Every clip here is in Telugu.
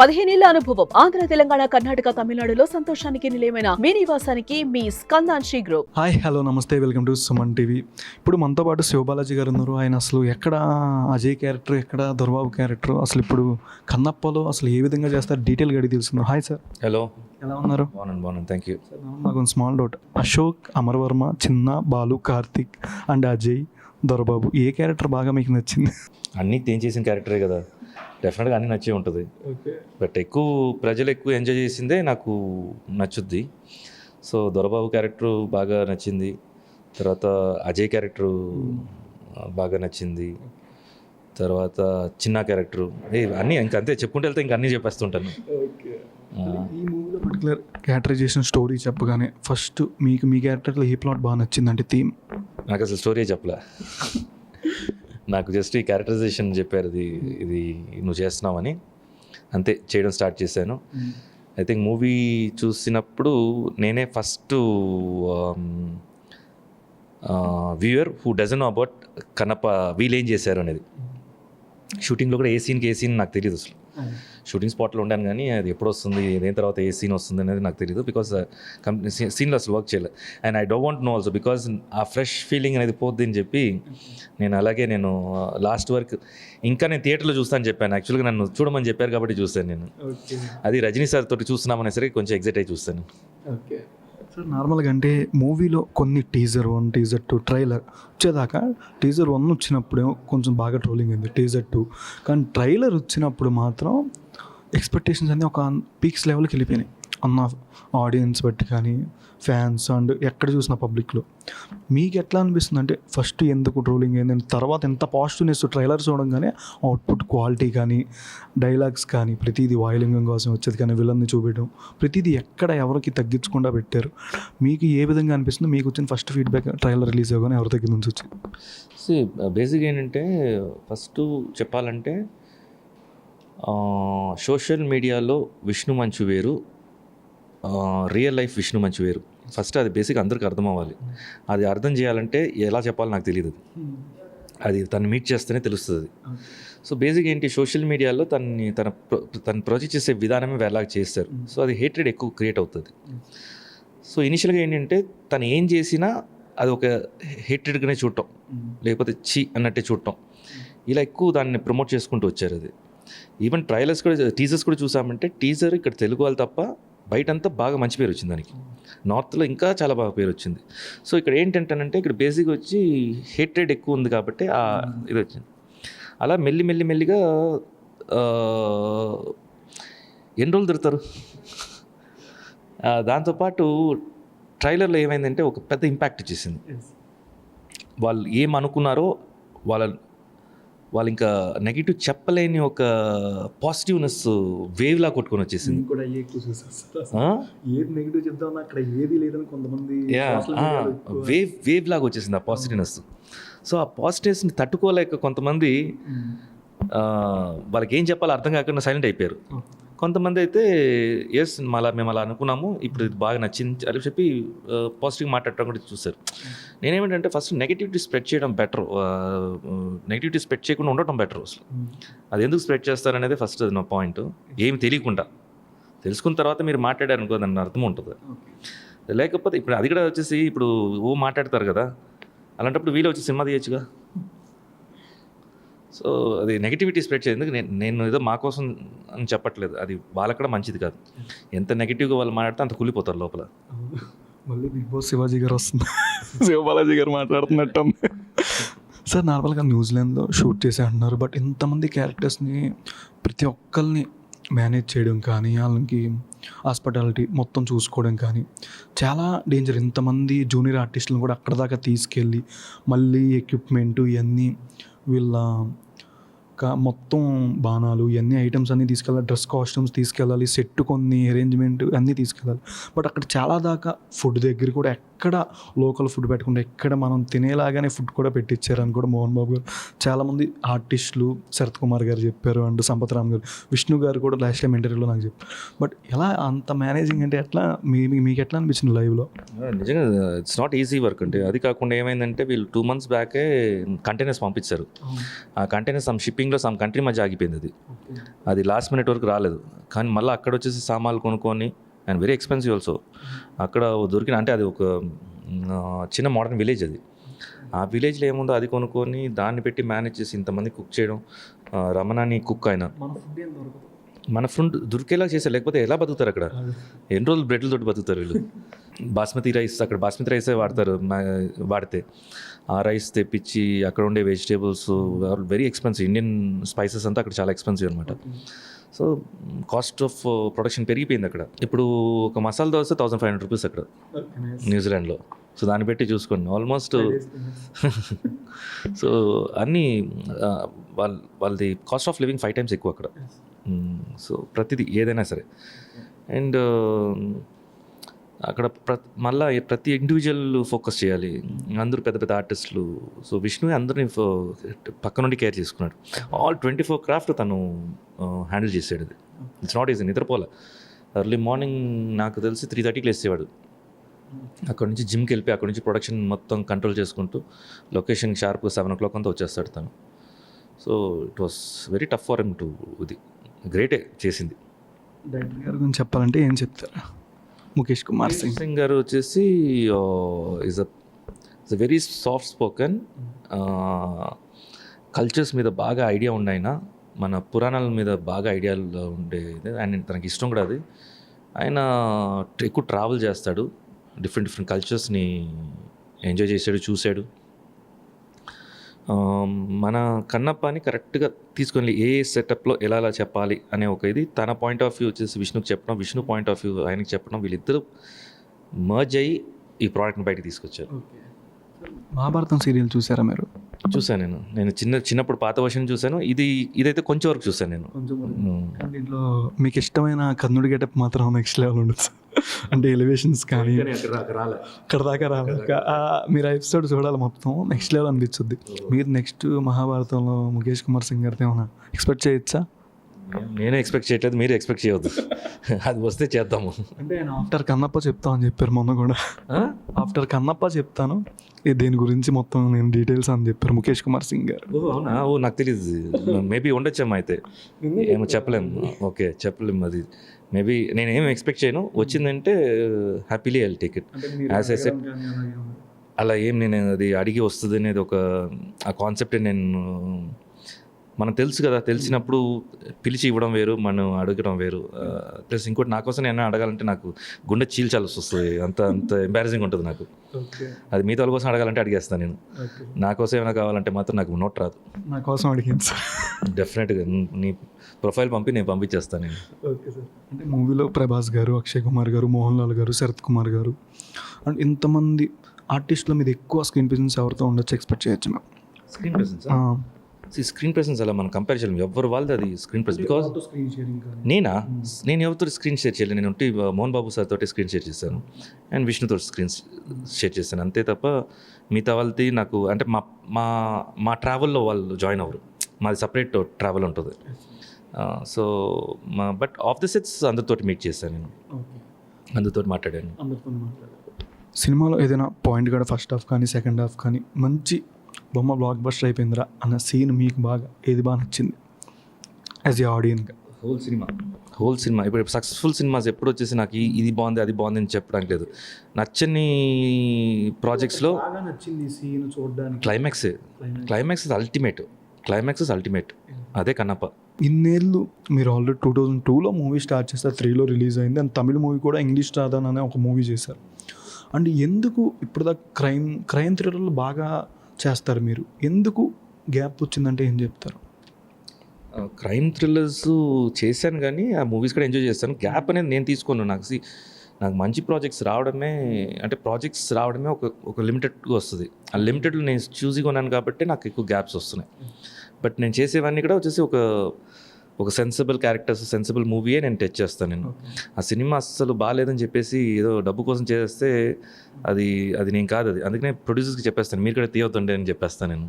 15 ఏళ్ల అనుభవం ఆంధ్ర, తెలంగాణ, కర్ణాటక, తమిళనాడులో సంతోషానికి నిలయమైన మీ నివాసానికి మీ స్కందాన్షి గ్రూప్. హాయ్ హలో నమస్తే, వెల్కమ్ టు సుమన్ టీవీ. ఇప్పుడు మనతో పాటు శివబాలాజీ గారు ఉన్నారు. ఆయన అసలు ఎక్కడ అజయ్ క్యారెక్టర్, ఎక్కడ దొరబాబు క్యారెక్టర్, అసలు ఇప్పుడు కన్నప్పలో అసలు ఏ విధంగా చేస్తారు డీటెయిల్గా అడిగి తెలుసుకున్నారు. హాయ్ సార్, హలో, ఎలా ఉన్నారు? బాగున్నాను, థ్యాంక్ యూ. నాకు ఒక స్మాల్ డౌట్. అశోక్, అమర్వర్మ, చిన్న, Balu, Karthik and Ajay, Dorababu, A character బాగా మీకు నచ్చింది? అన్నీ తేం చేసిన క్యారెక్టరే కదా, డెఫినెట్గా అన్నీ నచ్చే ఉంటుంది. బట్ ప్రజలు ఎక్కువ ఎంజాయ్ చేసిందే నాకు నచ్చుద్ది. సో దొరబాబు క్యారెక్టర్ బాగా నచ్చింది, తర్వాత అజయ్ క్యారెక్టరు బాగా నచ్చింది, తర్వాత చిన్న క్యారెక్టరు, అన్నీ ఇంకా అంతే చెప్పుకుంటూ వెళ్తే ఇంకా అన్నీ చెప్పేస్తుంటాను. ఈ మూవీలో పర్టికులర్ క్యారెక్టరైజేషన్ స్టోరీ చెప్పగానే ఫస్ట్ మీకు మీ క్యారెక్టర్లో ఏ ప్లాట్ బాగా నచ్చింది? అంటే థీమ్ నాకు అసలు స్టోరీ చెప్పలే, నాకు జస్ట్ ఈ క్యారెక్టరైజేషన్ చెప్పారు, ఇది నువ్వు చేస్తున్నావని, అంతే చేయడం స్టార్ట్ చేశాను. ఐ థింక్ మూవీ చూసినప్పుడు నేనే first viewer who doesn't know about Kannappa వీళ్ళు ఏం చేశారు అనేది. షూటింగ్లో కూడా ఏ సీన్ నాకు తెలియదు అసలు. షూటింగ్ స్పాట్లో ఉండాను కానీ అది ఎప్పుడు వస్తుంది, దేని తర్వాత ఏ సీన్ వస్తుంది అనేది నాకు తెలియదు. బికాస్ సీన్లో అసలు వర్క్ చేయలేదు. And I don't want no also, because ఆ ఫ్రెష్ ఫీలింగ్ అనేది పోద్ది అని చెప్పి నేను లాస్ట్ వరకు ఇంకా నేను థియేటర్లో చూస్తాను చెప్పాను. యాక్చువల్గా నన్ను చూడమని చెప్పారు కాబట్టి చూస్తాను నేను. అది రజనీ సార్ తోటి చూస్తున్నామనేసరికి కొంచెం ఎగ్జైట్ అయి చూస్తాను. ఓకే సార్, నార్మల్గా అంటే మూవీలో కొన్ని టీజర్ 1, టీజర్ 2, ట్రైలర్ వచ్చేదాకా టీజర్ 1 వచ్చినప్పుడేమో కొంచెం బాగా ట్రోలింగ్ అయింది, టీజర్ 2, కానీ ట్రైలర్ వచ్చినప్పుడు మాత్రం ఎక్స్పెక్టేషన్స్ అన్నీ ఒక పీక్స్ లెవెల్కి వెళ్ళిపోయినాయి అన్న ఆడియన్స్ బట్టి కానీ ఫ్యాన్స్ అండ్ ఎక్కడ చూసిన పబ్లిక్లో. మీకు ఎట్లా అనిపిస్తుంది అంటే ఫస్ట్ ఎందుకు ట్రోలింగ్ అయింది, తర్వాత ఎంత పాజిటివ్నెస్ ట్రైలర్ చూడంగానే అవుట్పుట్ క్వాలిటీ కానీ డైలాగ్స్ కానీ ప్రతిదీ వాయులింగం కోసం వచ్చేది కానీ విలన్ని చూపించడం ప్రతిదీ ఎక్కడ ఎవరికి తగ్గించకుండా పెట్టారు. మీకు ఏ విధంగా అనిపిస్తుంది? మీకు వచ్చిన ఫస్ట్ ఫీడ్బ్యాక్ ట్రైలర్ రిలీజ్ అవ్వగానే ఎవరి దగ్గర నుంచి వచ్చింది? బేసిక్ ఏంటంటే ఫస్ట్ చెప్పాలంటే సోషల్ మీడియాలో విష్ణు మంచు వేరు, రియల్ లైఫ్ విష్ణు మంచు వేరు. ఫస్ట్ అది బేసిక్ అందరికీ అర్థం అవ్వాలి. అది అర్థం చేయాలంటే ఎలా చెప్పాలో నాకు తెలియదు, అది తను మీట్ చేస్తేనే తెలుస్తుంది. సో బేసిక్ ఏంటి, సోషల్ మీడియాలో తను ప్రొజెక్ట్ చేసే విధానమే వేరేలాగా చేస్తారు. సో అది హేట్రెడ్ ఎక్కువ క్రియేట్ అవుతుంది. సో ఇనిషియల్గా ఏంటంటే తను ఏం చేసినా అది ఒక హేట్రెడ్గానే చూడటం, లేకపోతే చి అన్నట్టే చూడటం, ఇలా ఎక్కువ దాన్ని ప్రమోట్ చేసుకుంటూ వచ్చారు. అది ఈవెన్ ట్రైలర్స్ కూడా, టీజర్స్ కూడా చూసామంటే టీజర్ ఇక్కడ తెలుగు వాళ్ళు తప్ప బయటంతా బాగా మంచి పేరు వచ్చింది దానికి. నార్త్లో ఇంకా చాలా బాగా పేరు వచ్చింది. సో ఇక్కడ ఏంటంటేనంటే ఇక్కడ బేసిక్ వచ్చి హేట్రెడ్ ఎక్కువ ఉంది కాబట్టి ఇది వచ్చింది. అలా మెల్లిగా ఎన్ని రోజులు తిరుగుతారు. దాంతోపాటు ట్రైలర్లో ఏమైందంటే ఒక పెద్ద ఇంపాక్ట్ వచ్చేసింది. వాళ్ళు ఏమనుకున్నారో వాళ్ళు ఇంకా నెగిటివ్ చెప్పలేని ఒక పాజిటివ్నెస్ వేవ్లా కొట్టుకొని వచ్చేసింది. వేవ్ లాగా వచ్చేసింది ఆ పాజిటివ్నెస్. సో ఆ పాజిటివ్నెస్ని తట్టుకోలేక కొంతమంది వాళ్ళకి ఏం చెప్పాలో అర్థం కాకుండా సైలెంట్ అయిపోయారు. కొంతమంది అయితే మేము అలా అనుకున్నాము, ఇప్పుడు ఇది బాగా నచ్చింది అని చెప్పి పాజిటివ్ మాట్లాడటం కూడా చూశారు. నేనేమిటంటే ఫస్ట్ నెగిటివిటీ స్ప్రెడ్ చేయడం బెటర్, నెగిటివిటీ స్ప్రెడ్ చేయకుండా ఉండటం బెటర్. అసలు అది ఎందుకు స్ప్రెడ్ చేస్తారనేది ఫస్ట్ అది నా పాయింట్. ఏమి తెలియకుండా తెలుసుకున్న తర్వాత మీరు మాట్లాడారు అనుకో, దాన్ని అర్థం ఉంటుంది. లేకపోతే ఇప్పుడు అది కూడా వచ్చేసి ఇప్పుడు మాట్లాడతారు కదా, అలాంటప్పుడు వీళ్ళు వచ్చి సినిమా తీయచ్చుగా. సో అది నెగిటివిటీ స్ప్రెడ్ చేయదు. నేను ఏదో మా కోసం అని చెప్పట్లేదు, అది వాళ్ళకి కూడా మంచిది కాదు. ఎంత నెగిటివ్గా వాళ్ళు మాట్లాడితే అంత కూలిపోతారు లోపల. మళ్ళీ బిగ్ బాస్ శివాజీ గారు వస్తుంది, శివబాలాజీ గారు మాట్లాడుతున్నట్టు. సార్ నార్మల్గా న్యూజిలాండ్లో షూట్ చేసి అంటున్నారు, బట్ ఇంతమంది క్యారెక్టర్స్ని ప్రతి ఒక్కరిని మేనేజ్ చేయడం కానీ వాళ్ళకి హాస్పిటాలిటీ మొత్తం చూసుకోవడం కానీ చాలా డేంజర్. ఇంతమంది జూనియర్ ఆర్టిస్టులను కూడా అక్కడ దాకా తీసుకెళ్ళి మళ్ళీ ఎక్విప్మెంటు ఇవన్నీ వీళ్ళ మొత్తం బాణాలు ఇవన్నీ ఐటమ్స్ అన్నీ తీసుకెళ్ళాలి, డ్రెస్ కాస్ట్యూమ్స్ తీసుకెళ్ళాలి, సెట్ కొన్ని అరేంజ్మెంట్ అన్నీ తీసుకెళ్ళాలి. బట్ అక్కడ చాలా దాకా ఫుడ్ దగ్గర కూడా ఎక్కడ లోకల్ ఫుడ్ పెట్టకుండా ఎక్కడ మనం తినేలాగానే ఫుడ్ కూడా పెట్టించారని కూడా మోహన్ బాబు గారు చాలామంది ఆర్టిస్టులు శరత్ కుమార్ గారు చెప్పారు అండ్ సంపత్ రామ్ గారు, విష్ణు గారు కూడా లాస్ట్ టైం ఇంటర్వ్యూలో నాకు చెప్పారు. బట్ ఎలా అంత మేనేజింగ్ అంటే ఎట్లా మీకు ఎట్లా అనిపించింది లైవ్లో? నిజంగా ఇట్స్ నాట్ ఈజీ వర్క్ అంటే. అది కాకుండా ఏమైందంటే వీళ్ళు 2 months బ్యాకే కంటైనర్స్ పంపించారు. ఆ కంటైనర్స్ షిప్పింగ్లో సమ్ కంట్రీ మధ్య ఆగిపోయింది. అది లాస్ట్ మినిట్ వరకు రాలేదు. కానీ మళ్ళీ అక్కడ వచ్చేసి సామాన్లు కొనుక్కొని అండ్ వెరీ ఎక్స్పెన్సివ్ ఆల్సో అక్కడ దొరికిన, అంటే అది ఒక చిన్న మోడర్న్ విలేజ్ అది. ఆ విలేజ్లో ఏముందో అది కొనుక్కొని దాన్ని పెట్టి మేనేజ్ చేసి ఇంతమంది కుక్ చేయడం. రమణాని కుక్ ఆయన మన ఫుడ్ దొరికేలా చేశారు, లేకపోతే ఎలా బతుకుతారు అక్కడ? ఎన్ని రోజులు బ్రెడ్లతోటి బతుకుతారు వీళ్ళు? బాస్మతి రైస్, అక్కడ బాస్మతి రైసే వాడతారు. వాడితే ఆ రైస్ తెప్పించి అక్కడ ఉండే vegetables very expensive. Indian spices అంతా అక్కడ చాలా ఎక్స్పెన్సివ్ అనమాట. సో కాస్ట్ ఆఫ్ ప్రొడక్షన్ పెరిగిపోయింది అక్కడ. ఇప్పుడు ఒక మసాలా దోశ 1500 రూపీస్ అక్కడ న్యూజిలాండ్లో. సో దాన్ని పెట్టి చూసుకోండి ఆల్మోస్ట్. సో అన్నీ వాళ్ళది కాస్ట్ ఆఫ్ లివింగ్ 5 times ఎక్కువ అక్కడ. సో ప్రతిదీ ఏదైనా సరే. అండ్ అక్కడ మళ్ళీ ప్రతి ఇండివిజువల్ ఫోకస్ చేయాలి. అందరూ పెద్ద పెద్ద ఆర్టిస్టులు. సో విష్ణు అందరినీ పక్క నుండి కేర్ చేసుకున్నాడు. ఆల్ 24 క్రాఫ్ట్ తను హ్యాండిల్ చేసాడు. అది ఇట్స్ నాట్ ఈజీ. నిద్రపోలే. ఎర్లీ మార్నింగ్ నాకు తెలిసి 3:30కి లేసేవాడు. అక్కడ నుంచి జిమ్కి వెళ్ళిపోయి అక్కడ నుంచి ప్రొడక్షన్ మొత్తం కంట్రోల్ చేసుకుంటూ లొకేషన్ షార్ప్గా 7 o'clock అంతా వచ్చేస్తాడు తను. So it was very tough for him to. ఇది గ్రేటే చేసింది. డైరెక్టర్ గారి గురించి చెప్పాలంటే ఏం చెప్తారు? ముఖేష్ కుమార్ సింగ్ గారు వచ్చేసి is a very soft spoken, cultures మీద బాగా ఐడియా ఉన్నాయన, మన పురాణాల మీద బాగా ఐడియాలు ఉండేది. ఆయన తనకి ఇష్టం కూడా అది. ఆయన ఎక్కువ ట్రావెల్ చేస్తాడు, డిఫరెంట్ కల్చర్స్ని ఎంజాయ్ చేశాడు, చూశాడు. మన కన్నప్పని కరెక్ట్గా తీసుకొని ఏ సెటప్లో ఎలా చెప్పాలి అనే ఒక ఇది తన పాయింట్ ఆఫ్ వ్యూ వచ్చేసి విష్ణుకి చెప్పడం, విష్ణు పాయింట్ ఆఫ్ వ్యూ ఆయనకి చెప్పడం, వీళ్ళిద్దరూ మర్జ్ అయ్యి ఈ ప్రోడక్ట్ని బయటకు తీసుకొచ్చారు. మహాభారతం సీరియల్ చూసారా మీరు? చూసాను. నేను చిన్నప్పుడు పాత వర్షన్ చూశాను. ఇదైతే కొంచెం వరకు చూశాను నేను. దీంట్లో మీకు ఇష్టమైన కర్ణుడి గెటప్ మాత్రం నెక్స్ట్ లెవెల్ ఉండదు. అంటే ఎలివేషన్స్ కానీ అక్కడ దాకా రాలేక మీరు ఎపిసోడ్ చూడాలి మొత్తం. నెక్స్ట్ లెవెల్ అనిపించుద్ది. మీరు నెక్స్ట్ మహాభారతంలో ముఖేష్ కుమార్ సింగ్ గారితో ఏమైనా ఎక్స్పెక్ట్ చేయొచ్చా? నేనే ఎక్స్పెక్ట్ చేయట్లేదు, మీరు ఎక్స్పెక్ట్ చేయవద్దు. అది వస్తే చేద్దాము. అంటే ఆయన ఆఫ్టర్ కన్నప్ప చెప్తామని చెప్పారు మొన్న కూడా. ఆఫ్టర్ కన్నప్ప చెప్తాను దీని గురించి మొత్తం నేను డీటెయిల్స్ అని చెప్పారు ముఖేష్ కుమార్ సింగ్ గారు. అవునా? నాకు తెలియదు. మేబీ ఉండొచ్చేమో అయితే, ఏమో చెప్పలేము. ఓకే, చెప్పలేము. అది మేబీ నేనేం ఎక్స్పెక్ట్ చేయను. వచ్చిందంటే happily I'll take it. As I said అలా ఏం నేను అది అడిగి వస్తుంది అనేది ఒక ఆ కాన్సెప్ట్ నేను మనకు తెలుసు కదా. తెలిసినప్పుడు పిలిచి ఇవ్వడం వేరు, మనం అడగడం వేరు. ప్లస్ ఇంకోటి నా కోసం నేను అడగాలంటే నాకు గుండె చీల్చాల్సి వస్తుంది. అంత ఎంబారసింగ్ ఉంటుంది నాకు. అది మిగతా వాళ్ళ కోసం అడగాలంటే అడిగేస్తాను నేను. నా కోసం ఏమైనా కావాలంటే మాత్రం నాకు నోట్ రాదు. నా కోసం అడిగింది సార్. డెఫినెట్గా నీ ప్రొఫైల్ నేను పంపించేస్తాను నేను. Okay sir. అంటే మూవీలో ప్రభాస్ గారు, అక్షయ్ కుమార్ గారు, మోహన్ లాల్ గారు, శరత్ కుమార్ గారు అండ్ ఇంతమంది ఆర్టిస్టుల మీద ఎక్కువ స్క్రీన్ ప్రెజెన్స్ ఎవరితో ఉండొచ్చు ఎక్స్పెక్ట్ చేయొచ్చు మేము? స్క్రీన్ ప్రెజెన్స్ స్క్రీన్ ప్రెసెన్స్ అలా మనం కంపేర్ చేయలేము. ఎవరు వాళ్ళది అది స్క్రీన్ ప్రెసెన్స్. బికాజ్ నేను ఎవరితో స్క్రీన్ షేర్ చేయలేదు. నేను ఉంటే మోహన్ బాబు సార్ తోటి స్క్రీన్ షేర్ చేశాను అండ్ విష్ణుతో స్క్రీన్ షేర్ చేశాను అంతే తప్ప మిగతా వాళ్ళది నాకు అంటే మా ట్రావెల్లో వాళ్ళు జాయిన్ అవ్వరు. మాది సపరేట్ ట్రావెల్ ఉంటుంది. So but of the sets అందరితోటి మీట్ చేశాను నేను, అందరితో మాట్లాడాను. సినిమాలో ఏదైనా పాయింట్ కూడా ఫస్ట్ హాఫ్ కానీ సెకండ్ హాఫ్ కానీ మంచి బొమ్మ బ్లాక్ బస్టర్ అయిపోయిందిరా అన్న సీన్ మీకు బాగా ఏది బాగా నచ్చింది యాజ్ ఏ ఆడియన్గా? హోల్ సినిమా ఇప్పుడు సక్సెస్ఫుల్ సినిమాస్ ఎప్పుడు వచ్చేసి నాకు ఇది బాగుంది అది బాగుంది అని చెప్పడానికి లేదు. నచ్చని ప్రాజెక్ట్స్లో నచ్చింది సీన్ చూడడానికి క్లైమాక్స్ అల్టిమేట్. అదే కన్నప్ప. ఇన్నేళ్ళు మీరు ఆల్రెడీ 2002లో మూవీ స్టార్ట్ చేస్తారు, 3లో రిలీజ్ అయింది అండ్ తమిళ మూవీ కూడా ఇంగ్లీష్ రాధాన్ అనే ఒక మూవీ చేశారు. అండ్ ఎందుకు ఇప్పుడు దాకా క్రైమ్ థ్రిల్లర్లు బాగా చేస్తారు మీరు, ఎందుకు గ్యాప్ వచ్చిందంటే ఏం చెప్తారు? క్రైమ్ థ్రిల్లర్స్ చేశాను కానీ ఆ మూవీస్ కూడా ఎంజాయ్ చేస్తాను. గ్యాప్ అనేది నేను తీసుకోను. నాకు మంచి ప్రాజెక్ట్స్ రావడమే ఒక లిమిటెడ్గా వస్తుంది. ఆ లిమిటెడ్లో నేను చూసి కొన్నాను కాబట్టి నాకు ఎక్కువ గ్యాప్స్ వస్తున్నాయి. బట్ నేను చేసేవన్నీ కూడా వచ్చేసి ఒక ఒక సెన్సిబుల్ క్యారెక్టర్స్, సెన్సిబుల్ మూవీయే నేను టచ్ చేస్తాను నేను. ఆ సినిమా అస్సలు బాగాలేదని చెప్పేసి ఏదో డబ్బు కోసం చేస్తే అది నేను కాదు. అది అందుకనే ప్రొడ్యూసర్స్కి చెప్పేస్తాను, మీరు కూడా తీయొద్దండి అని చెప్పేస్తాను నేను.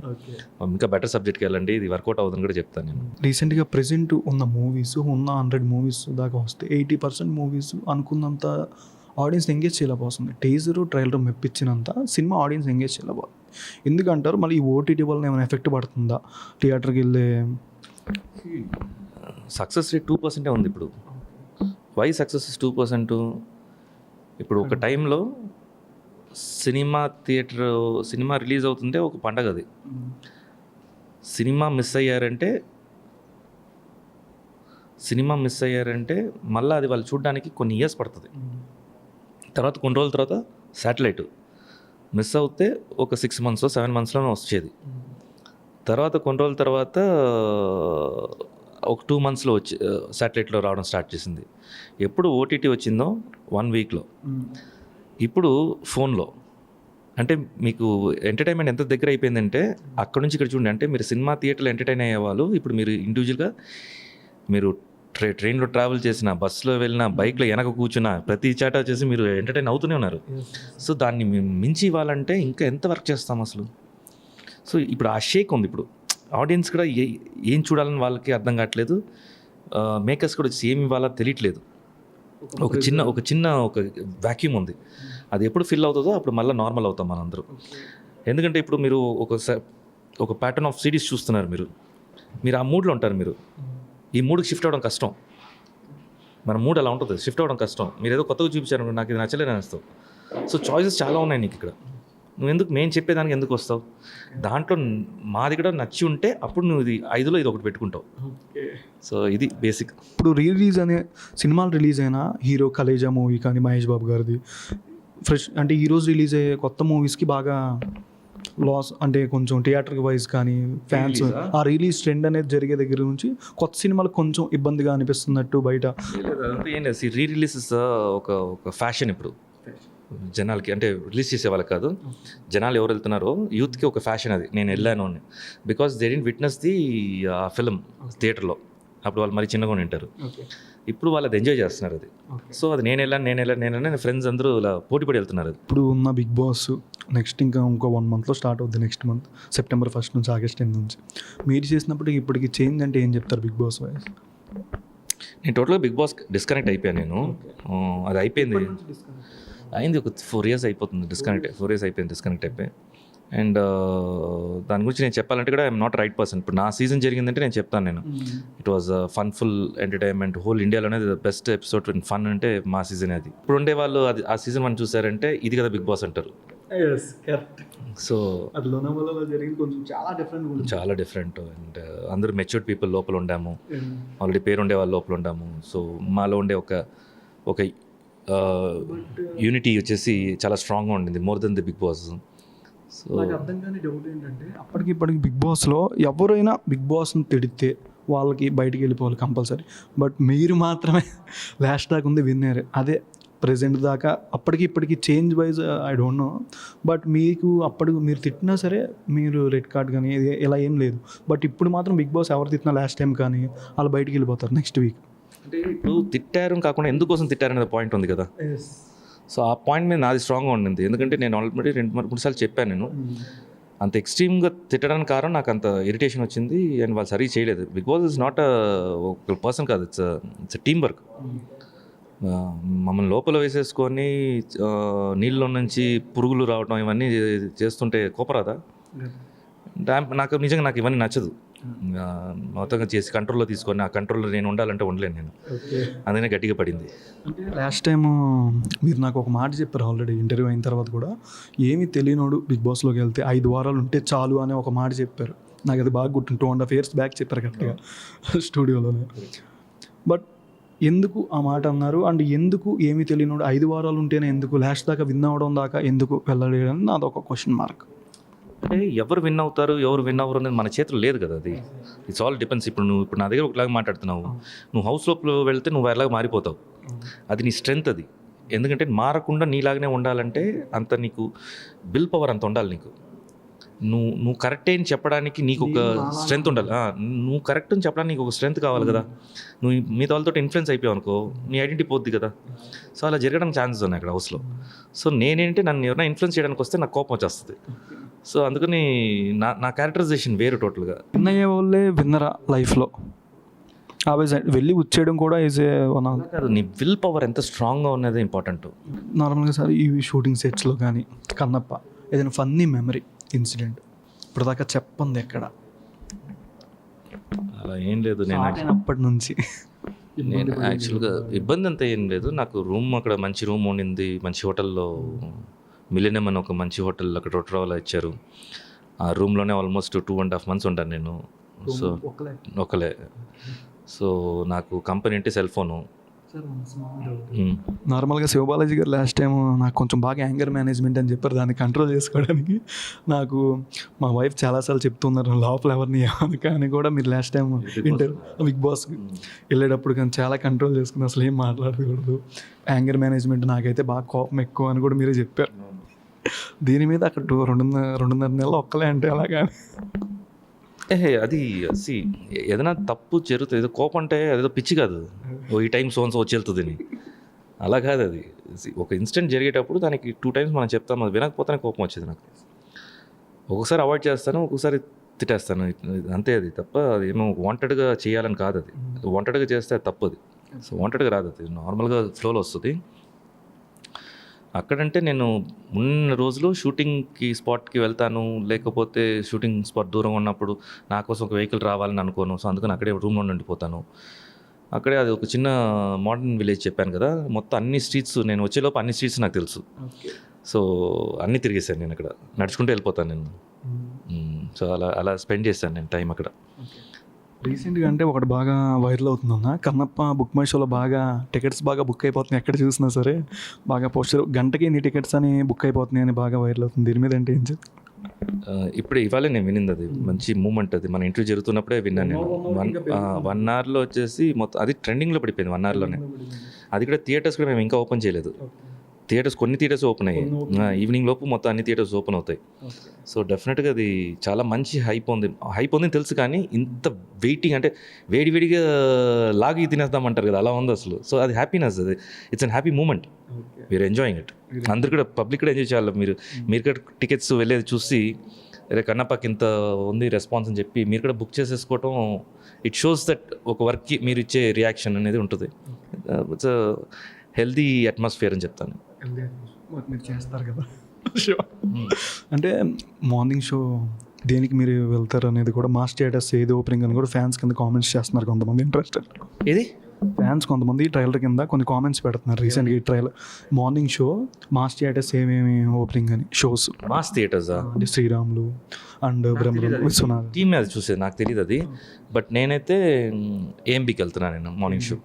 ఇంకా బెటర్ సబ్జెక్ట్కి వెళ్ళండి, ఇది వర్కౌట్ అవుతుందని కూడా చెప్తాను నేను. రీసెంట్గా ప్రెజెంట్ ఉన్న మూవీస్ ఉన్న 100 మూవీస్ దాకా వస్తే 80% మూవీస్ అనుకున్నంత ఆడియన్స్ ఎంగేజ్ చేయలేకపోతుంది. టీజరు ట్రైలర్ మెప్పించినంత సినిమా ఆడియన్స్ ఎంగేజ్ చేయలేకపోతుంది. ఎందుకంటారు మళ్ళీ ఈ ఓటీటీ వల్ల ఏమైనా ఎఫెక్ట్ పడుతుందా థియేటర్కి వెళ్ళే? సక్సెస్ రేట్ 2% ఉంది ఇప్పుడు. Why success is 2%? ఇప్పుడు ఒక టైంలో సినిమా రిలీజ్ అవుతుంటే ఒక పండగ అది. సినిమా మిస్ అయ్యారంటే మళ్ళీ అది వాళ్ళు చూడడానికి కొన్ని ఇయర్స్ పడుతుంది. తర్వాత కొన్ని రోజుల తర్వాత శాటిలైట్ మిస్ అవుతే ఒక 6 months 7 monthsలోనే వచ్చేది. తర్వాత కొన్ని రోజుల తర్వాత ఒక 2 monthsలో శాటిలైట్లో రావడం స్టార్ట్ చేసింది. ఎప్పుడు ఓటీటీ వచ్చిందో 1 weekలో, ఇప్పుడు ఫోన్లో. అంటే మీకు ఎంటర్టైన్మెంట్ ఎంత దగ్గర అయిపోయిందంటే అక్కడ నుంచి ఇక్కడ చూడండి. అంటే మీరు సినిమా థియేటర్లో ఎంటర్టైన్ అయ్యేవాళ్ళు ఇప్పుడు మీరు ఇండివిజువల్గా మీరు ట్రైన్లో ట్రావెల్ చేసిన, బస్సులో వెళ్ళిన, బైక్లో వెనక కూర్చున్న, ప్రతి చాట వచ్చేసి మీరు ఎంటర్టైన్ అవుతూనే ఉన్నారు. సో దాన్ని మించి ఇవ్వాలంటే ఇంకా ఎంత వర్క్ చేస్తాం అసలు. సో ఇప్పుడు ఆ షేక్ ఉంది. ఇప్పుడు ఆడియన్స్ కూడా ఏం చూడాలని వాళ్ళకి అర్థం కావట్లేదు. మేకర్స్ కూడా వచ్చి ఏమి ఇవ్వాలో తెలియట్లేదు. ఒక చిన్న వ్యాక్యూమ్ ఉంది. అది ఎప్పుడు ఫిల్ అవుతుందో అప్పుడు మళ్ళీ నార్మల్ అవుతాం మనందరూ. ఎందుకంటే ఇప్పుడు మీరు ఒక ప్యాటర్న్ ఆఫ్ సిరీస్ చూస్తున్నారు. మీరు ఆ మూడ్లో ఉంటారు. మీరు ఈ మూడ్కి షిఫ్ట్ అవ్వడం కష్టం. మన మూడ్ అలా ఉంటుంది, షిఫ్ట్ అవ్వడం కష్టం. మీరు ఏదో కొత్తగా చూపించారు, నాకు ఇది నచ్చలేదు అనిస్తావు. సో చాయిసెస్ చాలా ఉన్నాయి నీకు ఇక్కడ. మేము చెప్పేదానికి ఎందుకు వస్తావు? దాంట్లో మాది కూడా నచ్చి ఉంటే అప్పుడు నువ్వు ఇది 5లో ఇది ఒకటి పెట్టుకుంటావు. సో ఇది బేసిక్. ఇప్పుడు సినిమాలు రిలీజ్ అయినా హీరో కలేజా మూవీ కానీ మహేష్ బాబు గారిది ఫ్రెష్ అంటే ఈరోజు రిలీజ్ అయ్యే కొత్త మూవీస్కి బాగా లాస్ అంటే కొంచెం థియేటర్ వైజ్ కానీ ఫ్యాన్స్ ఆ రిలీజ్ ట్రెండ్ అనేది జరిగే దగ్గర నుంచి కొత్త సినిమాలకు కొంచెం ఇబ్బందిగా అనిపిస్తున్నట్టు బయట. ఏం లేదు, రీ రిలీజెస్ ఒక ఫ్యాషన్ ఇప్పుడు జనాలకి. అంటే రిలీజ్ చేసే వాళ్ళకి కాదు, జనాలు ఎవరు వెళ్తున్నారో యూత్కి ఒక ఫ్యాషన్ అది. నేను వెళ్ళాను అని because they didn't witness the film థియేటర్లో. అప్పుడు వాళ్ళు మరి చిన్నగా ఉంటారు. ఇప్పుడు వాళ్ళు అది ఎంజాయ్ చేస్తున్నారు అది. సో అది నేను వెళ్ళాను ఫ్రెండ్స్ అందరూ ఇలా పోటీపడి వెళ్తున్నారు. ఇప్పుడు ఉన్న బిగ్ బాస్ నెక్స్ట్ ఇంకో 1 monthలో స్టార్ట్ అవుద్ది. నెక్స్ట్ మంత్ September 1st నుంచి August 10th నుంచి మీరు చేసినప్పటికీ ఇప్పటికి చేంజ్ అంటే ఏం చెప్తారు బిగ్ బాస్ వైజ్? నేను టోటల్గా బిగ్ బాస్ డిస్కనెక్ట్ అయిపోయాను. అది అయింది ఒక 4 years అయిపోతుంది. 4 years అయిపోయింది డిస్కనెక్ట్ అయిపోయి. అండ్ దాని గురించి నేను చెప్పాలంటే కూడా ఐఎమ్ నాట్ రైట్ పర్సన్. ఇప్పుడు నా సీజన్ జరిగిందంటే నేను చెప్తాను. నేను ఇట్ వాజ్ ఫన్ఫుల్ ఎంటర్టైన్మెంట్. హోల్ ఇండియాలోనే బెస్ట్ ఎపిసోడ్ ఫన్ అంటే మా సీజన్ అది. ఇప్పుడు ఉండే వాళ్ళు అది ఆ సీజన్ 1 చూసారంటే ఇది కదా బిగ్ బాస్ అంటారు. సో చాలా డిఫరెంట్. అండ్ అందరూ మెచ్యూర్డ్ పీపుల్ లోపల ఉండాము, ఆల్రెడీ పేరు ఉండే వాళ్ళు లోపల ఉండాము. సో మాలో ఉండే ఒక యూనిటీ వచ్చేసి చాలా స్ట్రాంగ్గా ఉండింది, more than the Bigg Boss. So నాకు అర్థం కాని డౌట్ ఏంటంటే ఇప్పటికి బిగ్ బాస్లో ఎవరైనా బిగ్ బాస్ని తిడితే వాళ్ళకి బయటికి వెళ్ళిపోవాలి కంపల్సరీ. బట్ మీరు మాత్రమే లాస్ట్ దాకా ఉంది విన్నర్. అదే ప్రెజెంట్ దాకా ఇప్పటికి change wise I don't know. But మీకు మీరు తిట్టినా సరే మీరు రెడ్ కార్డ్ కానీ ఇలా ఏం లేదు. బట్ ఇప్పుడు మాత్రం బిగ్ బాస్ ఎవరు తిట్టినా లాస్ట్ టైం కానీ వాళ్ళు బయటికి వెళ్ళిపోతారు నెక్స్ట్ వీక్. అంటే ఇప్పుడు తిట్టారు కాకుండా ఎందుకోసం తిట్టారు అనేది పాయింట్ ఉంది కదా. సో ఆ పాయింట్ మీద నాది స్ట్రాంగ్గా ఉండింది. ఎందుకంటే నేను ఆల్రెడీ 2-3 సార్లు చెప్పాను. నేను అంత ఎక్స్ట్రీమ్గా తిట్టడానికి కారణం నాకు అంత ఇరిటేషన్ వచ్చింది. అండ్ వాళ్ళు సరిగ్గా చేయలేదు. బిగ్ బాస్ ఇస్ నాట్ ఒక పర్సన్ కాదు, ఇట్స్ టీమ్ వర్క్. మమ్మల్ని లోపల వేసేసుకొని నీళ్ళలో నుంచి పురుగులు రావడం ఇవన్నీ చేస్తుంటే కోపరాదా? నాకు ఇవన్నీ నచ్చదు. మొత్తంగా చేసి కంట్రోల్లో తీసుకొని ఆ కంట్రోల్లో నేను ఉండాలంటే ఉండలేను నేను. అందుకనే గట్టిగా పడింది. అంటే లాస్ట్ టైం మీరు నాకు ఒక మాట చెప్పారు ఆల్రెడీ ఇంటర్వ్యూ అయిన తర్వాత కూడా, ఏమీ తెలియనోడు బిగ్ బాస్లోకి వెళ్తే 5 వారాలు ఉంటే చాలు అనే ఒక మాట చెప్పారు. నాకు అది బాగా గుర్తుంది. 2.5 years బ్యాక్ చెప్పారు కరెక్ట్గా స్టూడియోలోనే. బట్ ఎందుకు ఆ మాట అన్నారు? అండ్ ఎందుకు ఏమీ తెలియనోడు 5 వారాలు ఉంటేనే ఎందుకు లాస్ట్ దాకా విన్ అవ్వడం దాకా ఎందుకు వెళ్ళలేదని నాదొక క్వశ్చన్ మార్క్. అంటే ఎవరు విన్ అవుతారు ఎవరు విన్ అవ్వరు అనేది మన చేతిలో లేదు కదా. అది ఇట్స్ ఆల్ డిపెండ్స్. ఇప్పుడు నా దగ్గర ఒకలాగా మాట్లాడుతున్నావు, నువ్వు హౌస్ లోపల వెళ్తే నువ్వు ఎలాగ మారిపోతావు. అది నీ స్ట్రెంగ్త్. అది ఎందుకంటే మారకుండా నీలాగానే ఉండాలంటే అంత నీకు విల్ పవర్ అంత ఉండాలి నీకు. నువ్వు కరెక్టే అని చెప్పడానికి నీకు ఒక స్ట్రెంత్ ఉండాలి. నువ్వు కరెక్ట్ అని చెప్పడానికి నీకు ఒక స్ట్రెంత్ కావాలి కదా. నువ్వు మిగతా వాళ్ళతో ఇన్ఫ్లుయెన్స్ అయిపోయావు అనుకో, నీ ఐడెంటిటీ పోద్ది కదా. సో అలా జరగడానికి ఛాన్సెస్ ఉన్నాయి అక్కడ హౌస్లో. సో నేనేంటి, నన్ను ఎవరైనా ఇన్ఫ్లుయెన్స్ చేయడానికి వస్తే నాకు కోపం వచ్చేస్తుంది. సో అందుకని నా క్యారెక్టరైజేషన్ వేరు టోటల్గా. విన్ అయ్యే వాళ్ళే విన్నరా లైఫ్లో. ఆల్వేస్ వెళ్ళి వచ్చేయడం కూడా ఈజ్ ఏ వన్ ఆఫ్. కాదు, నీ విల్ పవర్ ఎంత స్ట్రాంగ్గా ఉన్నది ఇంపార్టెంట్. నార్మల్గా సార్ ఈ షూటింగ్ సెట్స్లో కానీ కన్నప్ప ఏదైనా ఫన్నీ మెమరీ ఇన్సిడెంట్ ఇప్పుడు దాకా చెప్పండి ఎక్కడ? అలా ఏం లేదు. అప్పటి నుంచి నేను యాక్చువల్గా ఇబ్బంది అంతా ఏం లేదు. నాకు రూమ్ అక్కడ మంచి రూమ్ ఉండింది, మంచి హోటల్లో మిలినియం అని ఒక మంచి హోటల్ అక్కడ రొట్రావలో ఇచ్చారు. ఆ రూమ్లోనే ఆల్మోస్ట్ 2.5 months ఉంటాను నేను. సో ఒకలే. సో నాకు కంపెనీ అంటే సెల్ ఫోను. నార్మల్గా శివబాలాజీ గారు లాస్ట్ టైం నాకు కొంచెం బాగా యాంగర్ మేనేజ్మెంట్ అని చెప్పారు. దాన్ని కంట్రోల్ చేసుకోవడానికి నాకు మా వైఫ్ చాలాసార్లు చెప్తున్నారు లోపల ఎవరిని ఏమని, కానీ కూడా మీరు లాస్ట్ టైం బిగ్ బాస్ వెళ్ళేటప్పుడు కానీ చాలా కంట్రోల్ చేసుకుని అసలు ఏం మాట్లాడకూడదు, యాంగర్ మేనేజ్మెంట్ నాకైతే బాగా కోపం ఎక్కువ అని కూడా మీరే చెప్పారు. దీని మీద అక్కడ 2.5 నెలలు ఒక్కలే అంటే అలా కానీ అది ఏదైనా తప్పు జరుగుతుంది. ఏదో కోపం అంటే అదేదో పిచ్చి కాదు, ఈ టైం సోన్స్ వచ్చి వెళ్తుందని అలా కాదు. అది ఒక ఇన్సిడెంట్ జరిగేటప్పుడు దానికి 2 times మనం చెప్తాం, అది వినకపోతేనే కోపం వచ్చేది నాకు. ఒక్కొక్కసారి అవాయిడ్ చేస్తాను, ఒక్కొక్కసారి తిట్టేస్తాను, అంతే. అది తప్ప అది ఏమో వాంటెడ్గా చేయాలని కాదు. అది వాంటెడ్గా చేస్తే అది తప్పది. సో వాంటెడ్గా రాదు, అది నార్మల్గా ఫ్లోలో వస్తుంది. అక్కడంటే నేను ఉన్న రోజులు షూటింగ్కి స్పాట్కి వెళ్తాను, లేకపోతే షూటింగ్ స్పాట్ దూరంగా ఉన్నప్పుడు నా కోసం ఒక వెహికల్ రావాలని అనుకోను. సో అందుకని అక్కడే రూమ్లో ఉండిపోతాను. అక్కడే అది ఒక చిన్న మోడర్న్ విలేజ్ చెప్పాను కదా, మొత్తం అన్ని స్ట్రీట్స్ నేను వచ్చేలోపు అన్ని స్ట్రీట్స్ నాకు తెలుసు. సో అన్నీ తిరిగేసాను నేను అక్కడ, నడుచుకుంటూ వెళ్ళిపోతాను నేను. సో అలా స్పెండ్ చేశాను నేను టైం అక్కడ. రీసెంట్గా అంటే ఒకటి బాగా వైరల్ అవుతుందన్న, కన్నప్ప బుక్ మై షోలో బాగా టికెట్స్ బాగా బుక్ అయిపోతున్నాయి. ఎక్కడ చూసినా సరే బాగా పోస్టర్ గంటకి ఇన్ని టికెట్స్ అని బుక్ అయిపోతున్నాయి అని బాగా వైరల్ అవుతుంది. దీని మీద అంటే ఏం చెప్తాను? ఇప్పుడు ఇవాళ నేను వినింది, అది మంచి మూమెంట్. అది మన ఇంటర్వ్యూ జరుగుతున్నప్పుడే విన్నాను నేను. 1 hourలో వచ్చేసి మొత్తం అది ట్రెండింగ్లో పడిపోయింది 1 hourలోనే. అది కూడా థియేటర్స్ కూడా మేము ఇంకా ఓపెన్ చేయలేదు. కొన్ని థియేటర్స్ ఓపెన్ అయ్యాయి. ఈవినింగ్ లోపు మొత్తం అన్ని థియేటర్స్ ఓపెన్ అవుతాయి. సో డెఫినెట్గా అది చాలా మంచి హైప్ ఉందని తెలుసు, కానీ ఇంత వెయిటింగ్ అంటే వేడివేడిగా లాగి తినేద్దామంటారు కదా, అలా ఉంది అసలు. సో అది హ్యాపీనెస్, అది it's unhappy moment. We are enjoying it. అందరు కూడా పబ్లిక్ కూడా ఎంజాయ్ చేయాలి. మీరు కూడా టికెట్స్ వెళ్ళేది చూసి రే కన్నప్పకి ఇంత ఉంది రెస్పాన్స్ అని చెప్పి మీరు కూడా బుక్ చేసేసుకోవటం, ఇట్ షోస్ దట్ ఒక వర్క్కి మీరు ఇచ్చే రియాక్షన్ అనేది ఉంటుంది. ఇట్స్ హెల్దీ అట్మాస్ఫియర్ అని చెప్తాను. మీరు చేస్తారు కదా షో, అంటే మార్నింగ్ షో దేనికి మీరు వెళ్తారు అనేది కూడా మా స్టేటస్ ఏది ఓపెనింగ్ అని కూడా ఫ్యాన్స్ కింద కామెంట్స్ చేస్తున్నారు కొంతమంది ఇంట్రెస్టెడ్. ఏది ఫ్యాన్స్ కొంతమంది ట్రైలర్ కింద కొన్ని కామెంట్స్ పెడుతున్నారు రీసెంట్గా. ఈ ట్రైలర్ మార్నింగ్ షో మా స్టేటస్ ఏమేమి ఓపెనింగ్ అని షోస్ మాస్ థియేటర్స్ అంటే శ్రీరాములు అండ్ బ్రహ్మలు విశ్వనాథ్ టీమ్ అది చూసేది నాకు తెలియదు అది. బట్ నేనైతే ఏఎంబీకి వెళ్తున్నాను నేను మార్నింగ్ షో.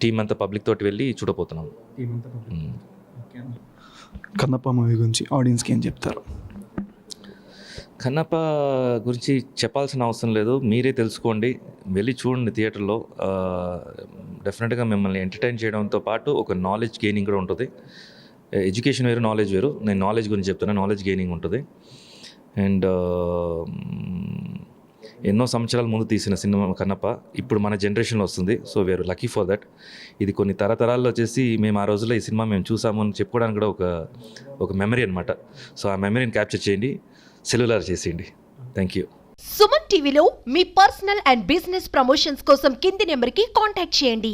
టీం అంతా పబ్లిక్ తోటి వెళ్ళి చూడపోతున్నాం. కన్నప్ప మూవీ గురించి ఆడియన్స్కి ఏం చెప్తారు? కన్నప్ప గురించి చెప్పాల్సిన అవసరం లేదు, మీరే తెలుసుకోండి, వెళ్ళి చూడండి థియేటర్లో. డెఫినెట్గా మిమ్మల్ని ఎంటర్టైన్ చేయడంతో పాటు ఒక నాలెడ్జ్ గెయినింగ్ కూడా ఉంటుంది. ఎడ్యుకేషన్ వేరు, నాలెడ్జ్ వేరు. నేను నాలెడ్జ్ గురించి చెప్తున్నా, నాలెడ్జ్ గెయినింగ్ ఉంటుంది. అండ్ ఎన్నో సంవత్సరాల ముందు తీసిన సినిమా కన్నప్ప ఇప్పుడు మన జనరేషన్లో వస్తుంది. So we are lucky for that. ఇది కొన్ని తరతరాల్లో వచ్చేసి మేము ఆ రోజుల్లో ఈ సినిమా మేము చూసాము అని చెప్పుకోవడానికి కూడా ఒక మెమరీ అనమాట. సో ఆ మెమరీని క్యాప్చర్ చేయండి, సెల్యులార్ చేసేయండి. Thank you. సుమన్ టీవీలో మీ పర్సనల్ అండ్ బిజినెస్ ప్రమోషన్స్ కోసం కింది నెంబర్కి కాంటాక్ట్ చేయండి.